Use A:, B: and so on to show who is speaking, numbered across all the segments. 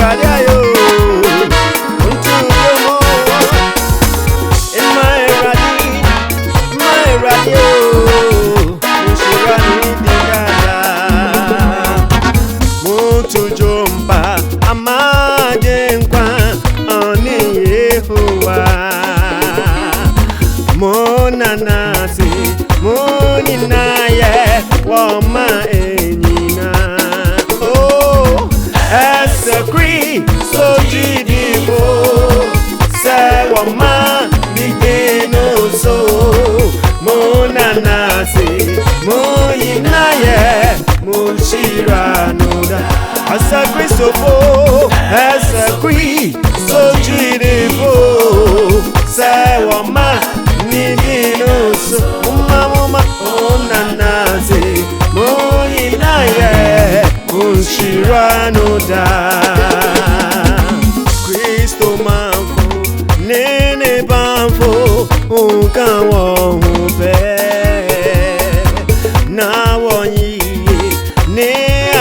A: radio. Monanasi, moninaye, wama enyina. Oh, esakri, so jidibo, se wama digeno so. Monanasi, moninaye, monshiranoda. Esakri sopo, esakri, so jidibo, se wama. Mama onanaze moinaye unshiranoda. Kristo manfo nene banfo unkanwo unpe na wonyi ne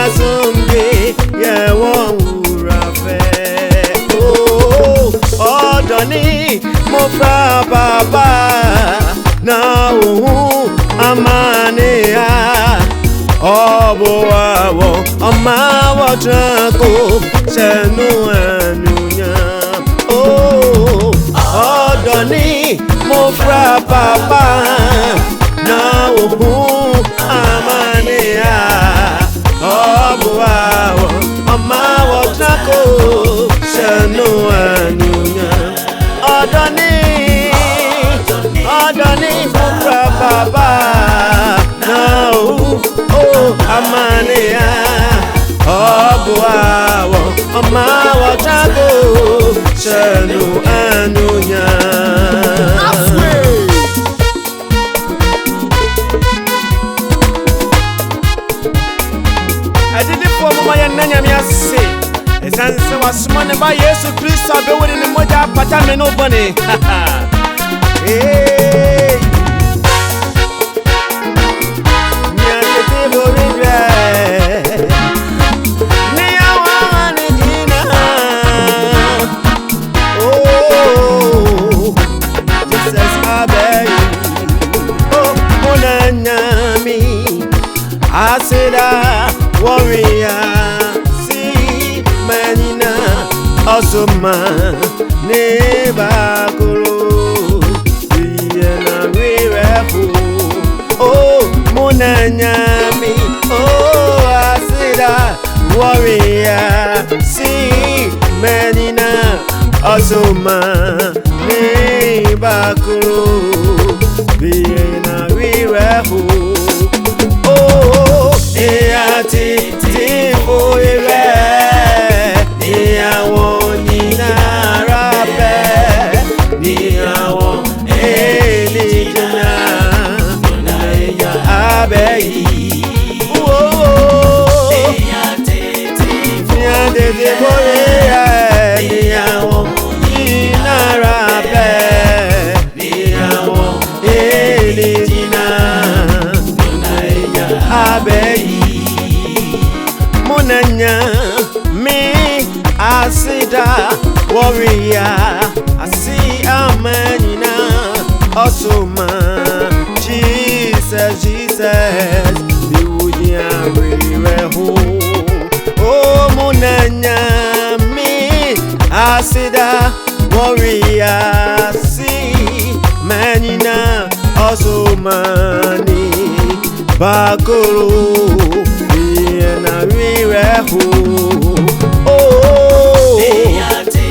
A: azumbe ye won urafe. Oh odoni mo fra baba na amania oboawo amawo trako senu anunya. Oh odoni mo fra papa na amania oboawo amawo trako senu anunya. Odoni mufra baba now oh amania obuawo amawo tago senu anunya. Adidi for mama ya nanya mi ase esanse wasumane ba Yesu Kristo abewori ni moja pata me no bone. Hey, nyakete boribia, niyawana jina. Oh, Jesus abeyi. Oh, monanyami, asida warrior, si manina osoma nebakuru. Oh, monanyami, oh, asida, warrior, see, menina, azuma, nebakuru, biena, wirehu. Oh, eati, tibo, ere, niawon, ninarabe, niawon, abeyi. Oh, nyatete boye niyawo inarabe niyawo elijina abeyi. Monanya mi asida warrior asi amanina osuma. Jesus, the Udia Reho. Oh, Monanya, me, Asida, warrior, see, Manina, also money, Bakuru, Viena Reho. Oh, Niate,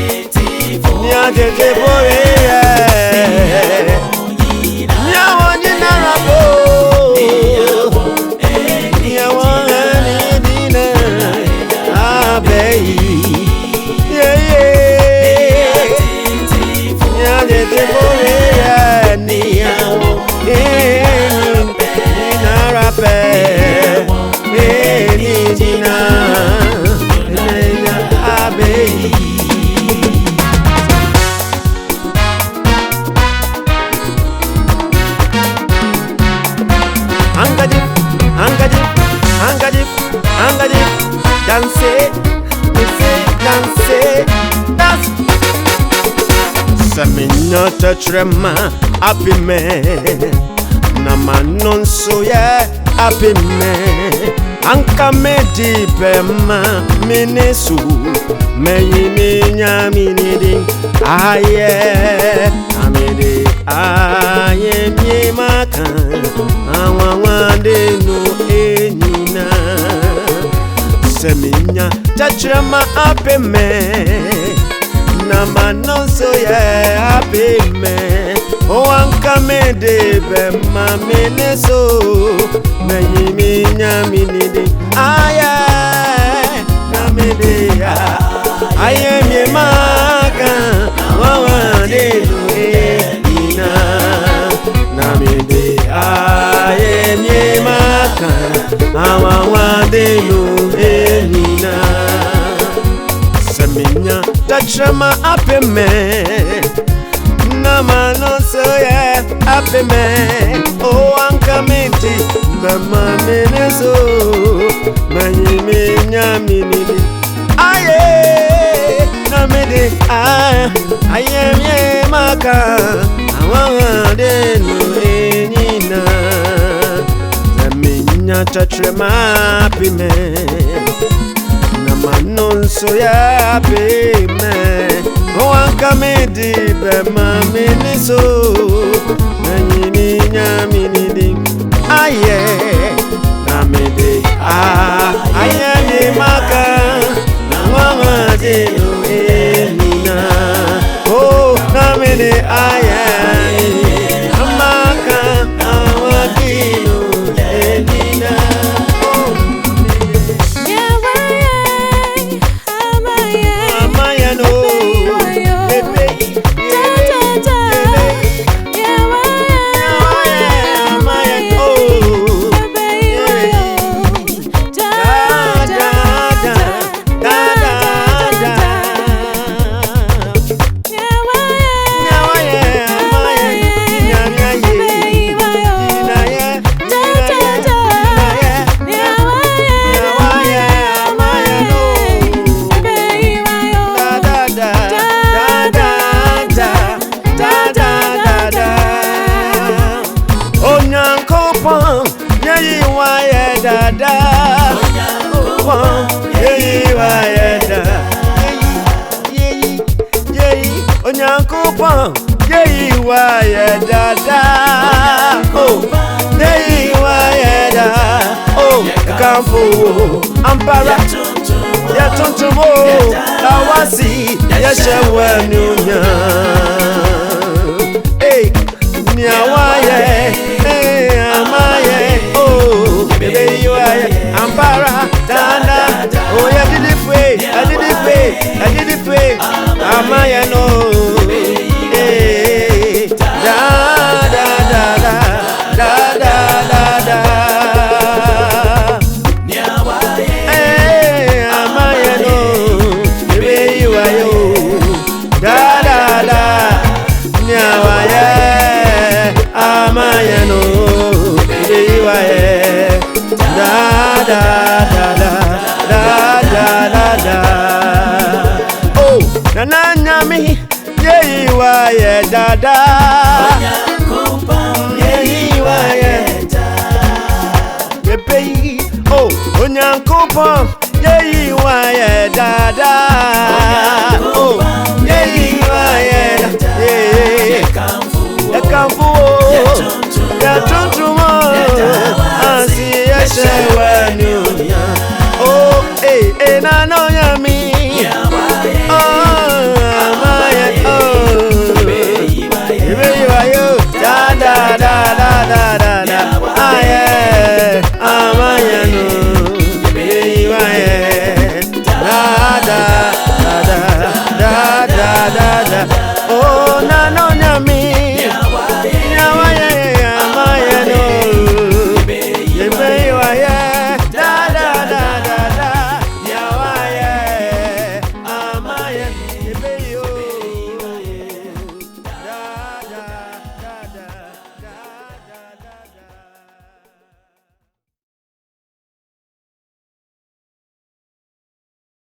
A: Dance, Seminya tetrema happy me na manon so ye happy me anka me di bema minesu meyini nyaminidi aye amede aye mi maka awawande no enyina Seminya tetrema happy me na manon so ye happy me o anka me de be ma me so me yimi nyaminidi aye na me de aye mi maka wa de ina na me de aye mi maka wa de ina Seminya tetrema happy me na manon so ye happy me o anka me di mama me so manyi me nyaminidi aye na me de aye me maka awa de no enyina Seminya tetrema happy me manon so ya be me o anka me di be ma me ni so nanyi ni nyaminidi aye na me de aye ni maka na wa de no enina o na me de aye maka na wa de no enina dada yeyi wa yeda yeyi onyankopon yeyi wa yeda oh yeyi wa yeda oh kamfu ampara ya tuntumo awasi ya shewa nunya niawaye amaye oh baby you are ampara dada oh ya did it way amaye no amaye no baby you are yo niawaye amaye no baby you are oh na nyami yeyi wa ye dada yeyi wa ye bebe oh onyankopon yeyi wa ye dada oh yeyi wa ye kamfu ya tuntumo asi ya shewa nunya oh na no